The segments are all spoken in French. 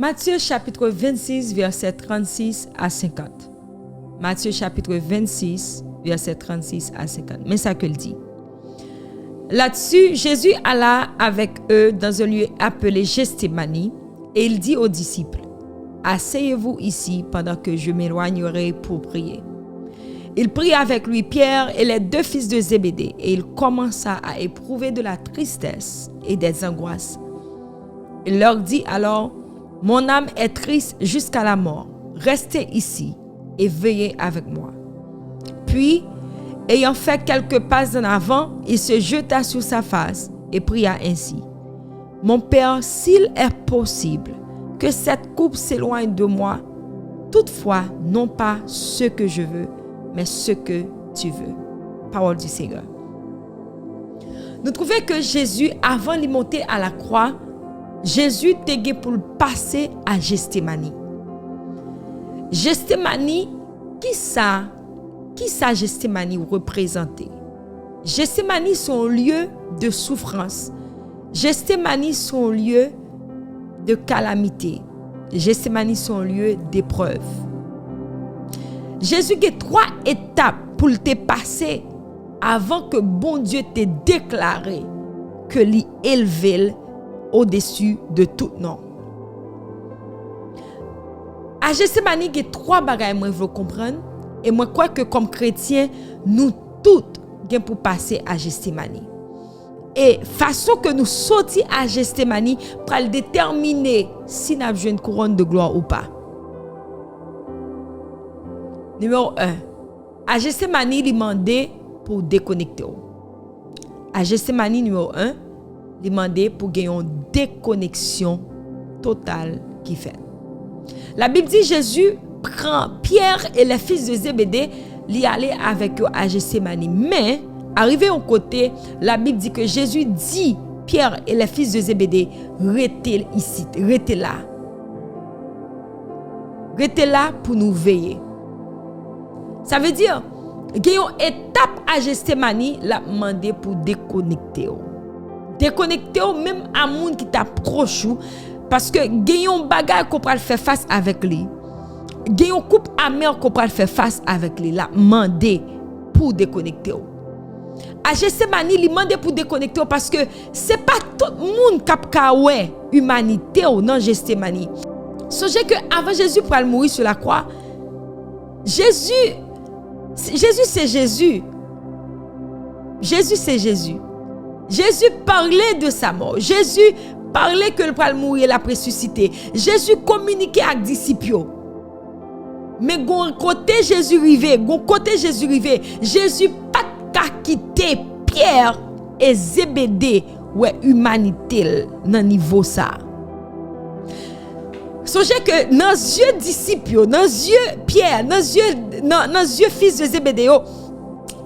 Matthieu chapitre 26, verset 36 à 50. Matthieu chapitre 26, verset 36 à 50. Mais ça que le dit. Là-dessus, Jésus alla avec eux dans un lieu appelé Gethsémani et il dit aux disciples, « Asseyez-vous ici pendant que je m'éloignerai pour prier. » Il prit avec lui Pierre et les 2 fils de Zébédée et il commença à éprouver de la tristesse et des angoisses. Il leur dit alors, « Mon âme est triste jusqu'à la mort. Restez ici et veillez avec moi. » Puis, ayant fait quelques pas en avant, il se jeta sur sa face et pria ainsi. « Mon Père, s'il est possible que cette coupe s'éloigne de moi, toutefois, non pas ce que je veux, mais ce que tu veux. » Parole du Seigneur. Nous trouvons que Jésus, avant de monter à la croix, Jésus était pour passer à Gethsémani. Gethsémani, qui ça Gethsémani représente? Gethsémani, son lieu de souffrance. Gethsémani, son lieu de calamité. Gethsémani, son lieu d'épreuve. Jésus a 3 étapes pour te passer avant que bon Dieu te déclaré que l'y élevé au-dessus de tout nom. À Gethsémani, il y a 3 bagages que je veux comprendre. Et moi, je crois que comme chrétiens, nous toutes sommes pour passer à Gethsémani. Et façon que nous sortions à Gethsémani pour déterminer si nous avons une couronne de gloire ou pas. Numéro 1. À Gethsémani, il demandait pour déconnecter. À Gethsémani, numéro 1, il demandait pour gagner une déconnexion totale qui fait. La Bible dit Jésus prend Pierre et les fils de Zébédée, l'y aller avec eux à Gethsémani. Mais, arrivé au côté, la Bible dit que Jésus dit Pierre et les fils de Zébédée, restez ici, restez là. Restez là pour nous veiller. Ça veut dire, il y a une étape à Gethsémani, la demandé pour déconnecter. Déconnecter même à monde qui t'approche parce que il y a un bagage qu'on peut faire face avec lui. Il y a une coupe amère qu'on peut faire face avec lui, la demandé pour déconnecter. À Gethsémani, il demandé pour déconnecter parce que c'est pas tout le monde qui a humanité dans Gethsémani. Songez que avant Jésus pour mourir sur la croix, Jésus c'est Jésus. Jésus c'est Jésus. Jésus parlait de sa mort. Jésus parlait que le pral mourir la ressuscité. Jésus communiquait avec les disciples. Mais gon côté Jésus rivé, Jésus pas qu'à quitter Pierre et Zébédée ouais humanité dans niveau ça. Songez que dans les yeux disciples, dans les yeux Pierre, dans les yeux fils de Zébédée,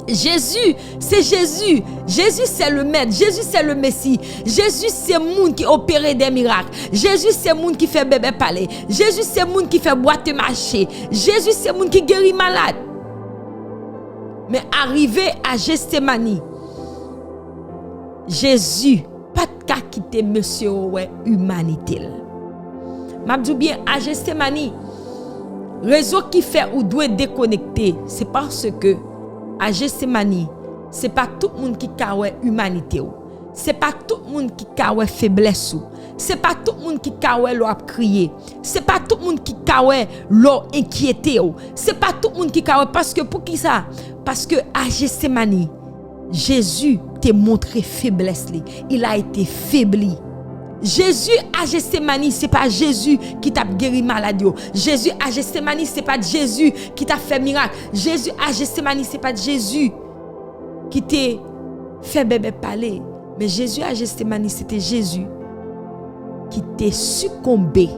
Jésus, c'est Jésus. Jésus, c'est le maître. Jésus, c'est le Messie. Jésus, c'est le monde qui opère des miracles. Jésus, c'est le monde qui fait bébé parler. Jésus, c'est le monde qui fait boîte marcher. Jésus, c'est le monde qui guérit malade. Mais arrivé à Gethsémani, Jésus, pas de cas quitter monsieur ouais humanité. M'a dit bien à Gethsémani, raison qui fait ou doit déconnecter, c'est parce que à Gethsémani, c'est pas tout le monde qui a humanité. C'est pas tout le monde qui a faiblesse. C'est pas tout le monde qui a l'eau crier. C'est pas tout le monde qui a l'eau inquiété. C'est pas tout le monde qui a parce que pour qui ça? Parce que à Gethsémani, Jésus t'a montré faiblesse. Il a été faibli. Jésus à Gethsémani, c'est pas Jésus qui t'a guéri maladie. Jésus à Gethsémani, c'est pas Jésus qui t'a fait miracle. Jésus à Gethsémani, c'est pas Jésus qui t'a fait bébé parler. Mais Jésus à Gethsémani, c'était Jésus qui t'a succombé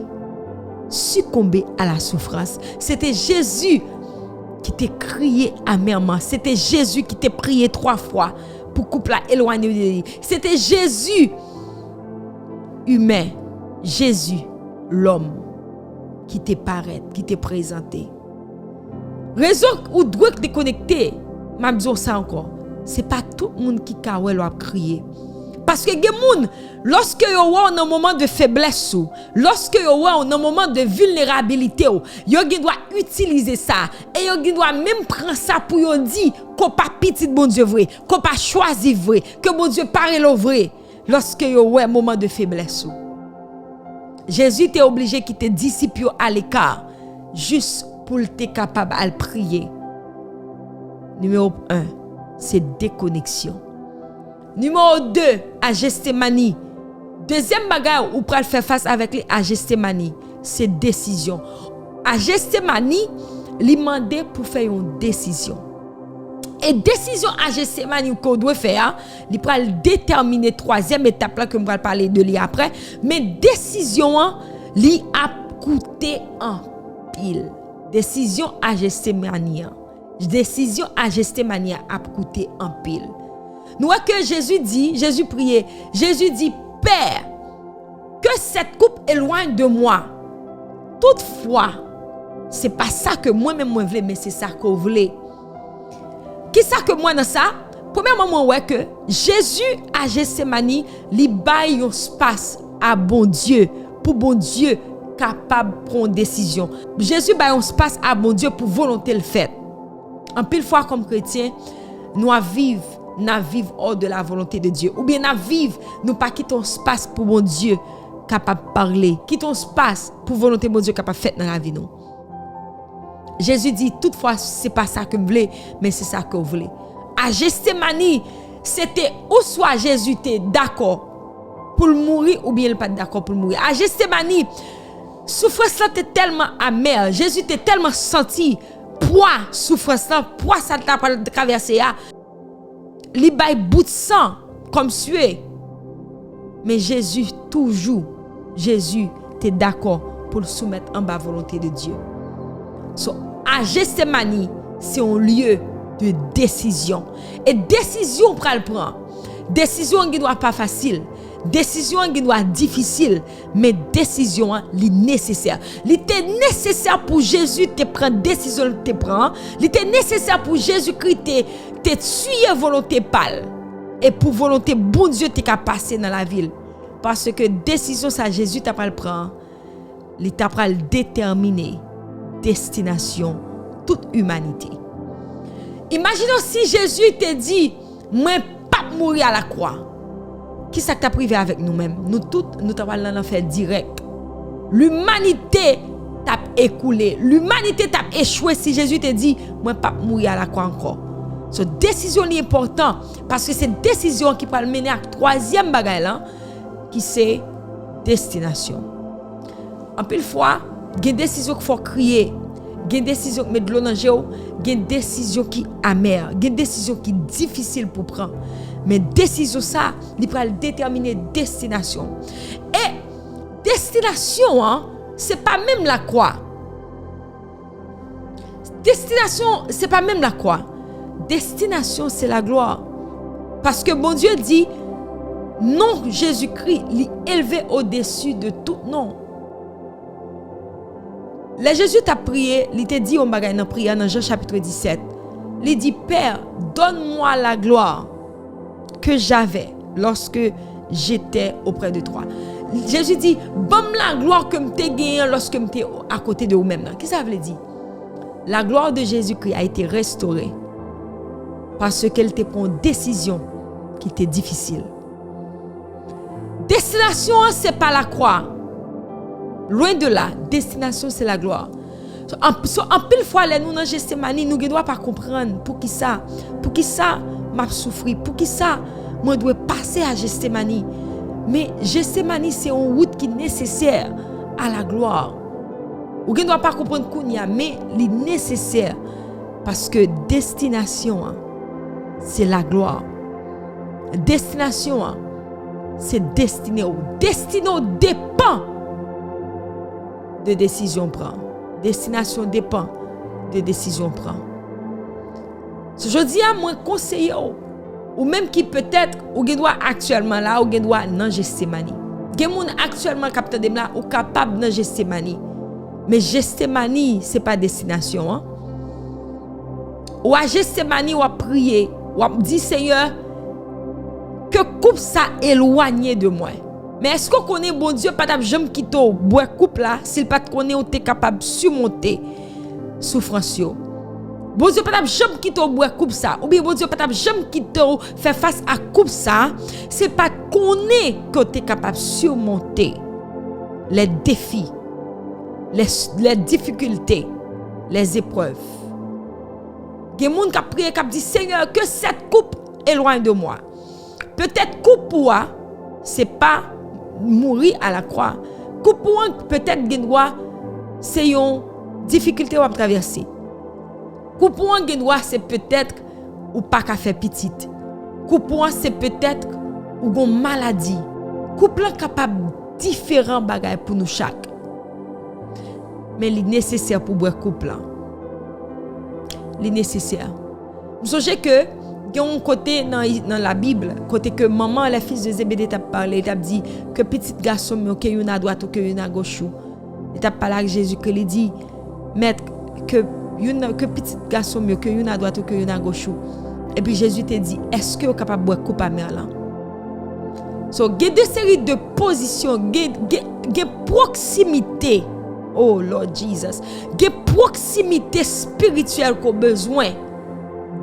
à la souffrance. C'était Jésus qui t'a crié amèrement. C'était Jésus qui t'a prié 3 fois pour couper la éloigner de lui. C'était Jésus humain, Jésus, l'homme, qui te paraît, qui te présenté. Raison ou doit déconnecter, m'a dit ça encore. C'est pas tout le monde qui a crié. Parce que gen moun, lorsque yo wa en un moment de faiblesse ou, lorsque yo wa en un moment de vulnérabilité ou, yo gen doit utiliser ça et yo gen doit même prendre ça pour yo dire qu'on pas petit bon Dieu vrai, qu'on pas choisi vrai, que bon Dieu parle vrai lorsque yo wa moment de faiblesse ou. Jésus était obligé de quitter disciples à l'écart juste pour être capable de prier. Numéro 1, c'est déconnexion. Numéro 2, à Gethsémani. Deuxième bagarre où pour faire face avec les à Gethsémani, c'est décision. À Gethsémani, il demandait pour faire une décision. Et décision à Gethsémani qu'on doit faire, il va déterminer troisième étape là que je vais parler de lui après, mais décision li a coûté en pile. Décision à Gethsémani. Décision à Gethsémani a coûté en pile. Nous voyons que Jésus priait, Jésus dit, Père, que cette coupe éloigne de moi. Toutefois, c'est pas ça que moi-même je voulais, mais c'est ça que vous voulez. Qui ça que moi dans ça? Premièrement, moi ouais que Jésus à Gethsémani, li baille un espace à bon Dieu, pour bon Dieu capable de prendre décision. Jésus baille un espace à bon Dieu pour volonté le faire. En pile fois comme chrétien, nous vivons hors de la volonté de Dieu. Ou bien nous vivons, nous pas quittons espace pour bon Dieu capable de parler. Quittons espace pour volonté de bon Dieu capable de faire dans la vie nous. Jésus dit, toutefois, c'est pas ça que vous voulez, mais c'est ça que vous voulez. À Gethsémani, c'était ou soit Jésus était d'accord pour mourir, ou bien il n'est pas d'accord pour mourir. À Gethsémani, souffrance était tellement amère, Jésus était tellement senti, poids, souffrance, poids, ça t'a traversé. Il baille bout de sang, comme sué. Mais Jésus, toujours, Jésus était d'accord pour le soumettre en bas volonté de Dieu. So, à Gethsémani, c'est un lieu de décision. Et décision pour le prendre. Décision qui doit pas facile. Décision qui doit difficile. Mais décision li nécessaire. Il était nécessaire pour Jésus de prendre décision de prendre. Il était nécessaire pour Jésus-Christ de tuer volonté pâle. Et pour volonté bon Dieu te passer dans la ville. Parce que décision ça Jésus t'a pas le prendre. Il t'a pas le déterminer. Destination toute humanité. Imaginons si Jésus te dit moi pas mourir à la croix. Qui ça t'a privé avec nous-mêmes? Nous toutes nous t'avons l'enfer direct. L'humanité t'a écoulé, l'humanité t'a échoué si Jésus te dit moi pas mourir à la croix encore. Cette décision est importante parce que c'est décision qui peut mener à troisième bagaille là qui c'est destination. En pile fois il y a des décisions qu'il faut crier, il y a des décisions qui mettent de l'eau dans le jeu, il y a des décisions qui amères, il y a des décisions qui sont difficiles pour prendre. Mais décision ça, il peut déterminer destination. Et destination, c'est pas même la croix. Destination, c'est pas même la croix. Destination, c'est la gloire. Parce que bon Dieu dit, non, Jésus-Christ, il est élevé au-dessus de tout nom. Le Jésus t'a prié, il t'a dit au bagay dans prière dans Jean chapitre 17. Il dit Père, donne-moi la gloire que j'avais lorsque j'étais auprès de toi. Jésus dit bonne la gloire que m'te gagné lorsque m'te à côté de vous-même. Qu'est-ce que ça veut dire? La gloire de Jésus-Christ a été restaurée parce qu'elle te prend une décision qui était difficile. Destination c'est pas la croix. Loin de là, destination c'est la gloire. En pile fois les nous dans Gethsémani, nous ne doit pas comprendre pour qui ça m'a souffri, pour qui ça moi dois passer à Gethsémani. Mais Gethsémani c'est une route qui est nécessaire à la gloire. Ou ne doit pas comprendre kounya, mais c'est nécessaire parce que destination c'est la gloire. Destination c'est destiné. Destiné dépend de décision prend. Destination dépend de décision prend. Je dis à moi conseiller ou même qui peut-être ou doit actuellement là ou doit dans Gethsémani. Gen moun actuellement capteur de là ou capable dans Gethsémani. Mais Gethsémani c'est pas destination Ou à Gethsémani ou à prier ou à dire Seigneur que coupe ça éloigné de moi. Mais est-ce qu'on connaît bon Dieu pas jamais quitter boire coupe là s'il pas connaît on t'es capable surmonter souffrance yo. Bon Dieu pas jamais quitter boire coupe ça ou bien bon Dieu pas jamais quitter faire face à coupe ça, c'est pas connaît que tu es capable surmonter les défis, les difficultés, les épreuves. Il y a des gens qui prient qui dit Seigneur que cette coupe éloigne de moi. Peut-être coupe pour moi, c'est pas mourir à la croix. Coupe pour moi peut-être c'est une difficulté à traverser. Coupe pour moi c'est peut-être ou pas qu'à faire petite. Coupe pour moi c'est peut-être ou une maladie. Coupe là capable différents bagages pour nous chaque. Mais il est nécessaire pour boire coupe là. Il est nécessaire. Vous savez que il y a un côté dans la Bible, côté que maman le fils de Zébédée t'a parlé, t'a dit que petit garçon que une à droite ou que une à gauche. Il t'a parlé avec Jésus que il dit maître que petit garçon que une à droite ou que une à gauche. Et puis Jésus t'a dit est-ce que vous capable boire coupe à mer là? So, il y a des séries de positions, il y a proximité. Oh Lord Jesus. Il y a proximité spirituelle qu'on a besoin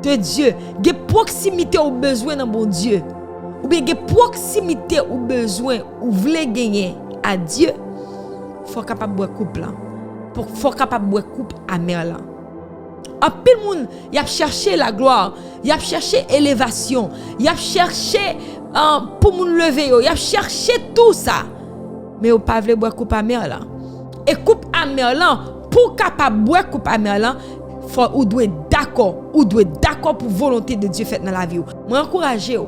de Dieu. Il y a proximité au besoin dans mon Dieu. Ou bien il y a proximité au besoin ou voulez gagner à Dieu. Faut capable boire coupe là. Faut capable boire coupe amère là. En pile monde, il a cherché la gloire, il a cherché élévation, il a cherché pour moun lever yo, il a cherché tout ça. Mais au pas vle boire coupe amère là. Et coupe amère là, pour capable boire coupe amère là, faut ou doit d'accord pour volonté de Dieu faite dans la vie. Moi encourager yo.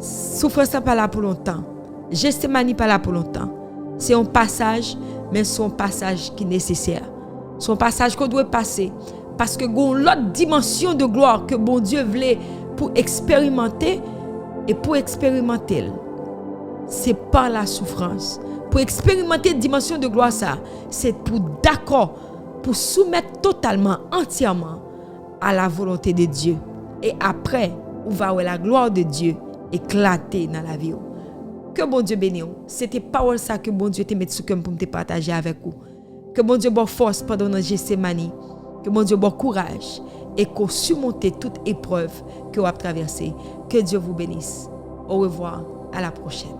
Souffrance pas là pour longtemps. Gethsémani pas là pour longtemps. C'est un passage, mais c'est un passage qui est nécessaire. C'est un passage qu'on doit passer parce que gon l'autre dimension de gloire que bon Dieu voulait pour expérimenter et pour expérimenter c'est par la souffrance. Pour expérimenter une dimension de gloire ça, c'est pour d'accord pour soumettre totalement entièrement à la volonté de Dieu. Et après, on va voir la gloire de Dieu éclater dans la vie. Que bon Dieu bénisse. C'était parole ça que bon Dieu te met sous cœur pour te partager avec vous. Que bon Dieu bonne force pendant notre Gethsémani. Que bon Dieu bon courage et qu'on surmonte toute épreuve que vous avez traversée. Que Dieu vous bénisse. Au revoir. À la prochaine.